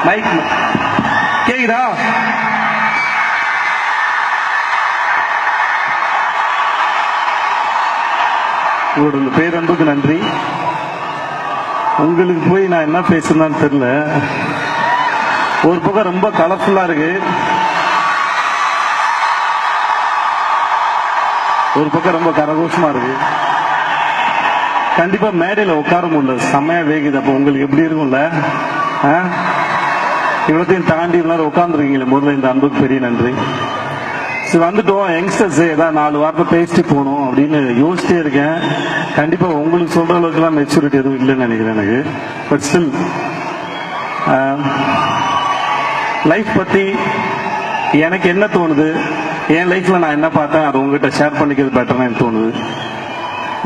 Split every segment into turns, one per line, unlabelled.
Mic கேக்குதா? உங்களோட பேரன்புக்கு நன்றி. உங்களுக்கு போய் நான் என்ன பேசுறேன்னு தெரியல. ஒரு பக்கம் ரொம்ப கலர்ஃபுல்லா இருக்கு, ஒரு பக்கம் ரொம்ப கரகோஷமா இருக்கு. கண்டிப்பா மேடையில உட்கார முடியல, செம்மையா வேகுது. அப்ப உங்களுக்கு எப்படி இருக்கும்ல? இவ்வளத்தையும் தாண்டி எல்லாரும் உட்காந்துருக்கீங்களே, முதல்ல இந்த அன்புக்கு பெரிய நன்றி. சரி, வந்துட்டோம் யங்ஸ்டர்ஸ், ஏதாவது 4 வார்த்தை பேசிட்டு போகணும் அப்படின்னு யோசிச்சே இருக்கேன். கண்டிப்பா உங்களுக்கு சொல்ற அளவுக்குலாம் மெச்சூரிட்டி எதுவும் இல்லைன்னு நினைக்கிறேன் எனக்கு. பட் ஸ்டில் லைஃப் பத்தி எனக்கு என்ன தோணுது, என் லைஃப்ல நான் என்ன பார்த்தேன், அதை உங்ககிட்ட ஷேர் பண்ணிக்கிறது பெட்டர்னு எனக்கு தோணுது.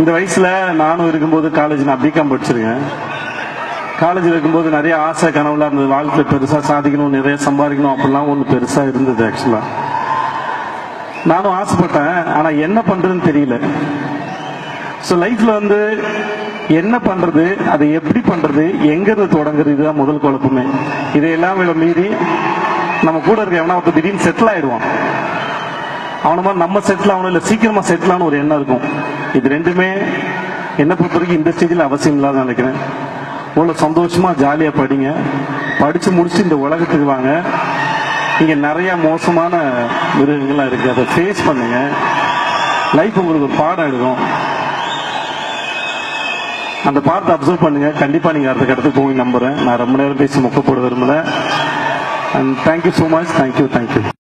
இந்த வயசுல நானும் இருக்கும்போது காலேஜ் நான் பிகாம் படிச்சிருக்கேன். காலேஜில் இருக்கும்போது நிறைய ஆசை கனவுலாம் இருந்தது. வாழ்க்கையில் பெருசா சாதிக்கணும், நிறைய சம்பாதிக்கணும் அப்படிலாம் ஒன்று பெருசா இருந்தது. ஆக்சுவலா நானும் ஆசைப்பட்டேன், ஆனா என்ன பண்றதுன்னு தெரியல. ஸோ லைஃப்ல வந்து என்ன பண்றது, அதை எப்படி பண்றது, எங்க இருந்து தொடங்குறது, இதுதான் முதல் குழப்பமே. இதையெல்லாம் மீறி நம்ம கூட இருக்க எவனா ஒருத்தர் திடீர்னு செட்டில் ஆயிடுவான். அவன மாதிரி நம்ம செட்டில் ஆகணும், இல்லை சீக்கிரமா செட்டில் ஆகணும் ஒரு எண்ணம் இருக்கும். இது ரெண்டுமே என்ன பொறுத்த வரைக்கும் இந்த ஸ்டேஜில் அவசியம் இல்லாத நினைக்கிறேன். இவ்வளவு சந்தோஷமா ஜாலியா படிங்க, படிச்சு முடிச்சு இந்த உலகத்துக்கு வாங்க. இங்க நிறைய மோசமான மிருகங்கள்லாம் இருக்கு, அதை ஃபேஸ் பண்ணுங்க. லைஃப் உங்களுக்கு ஒரு பாடம் எடுக்கும், அந்த பாடத்தை அப்சர்வ் பண்ணுங்க. கண்டிப்பா நீங்க அடுத்த கட்டத்துக்கு போய் நம்புறேன். நான் ரொம்ப நேரம் பேசி மொக்க போட விரும்பல. And thank you so much. Thank you.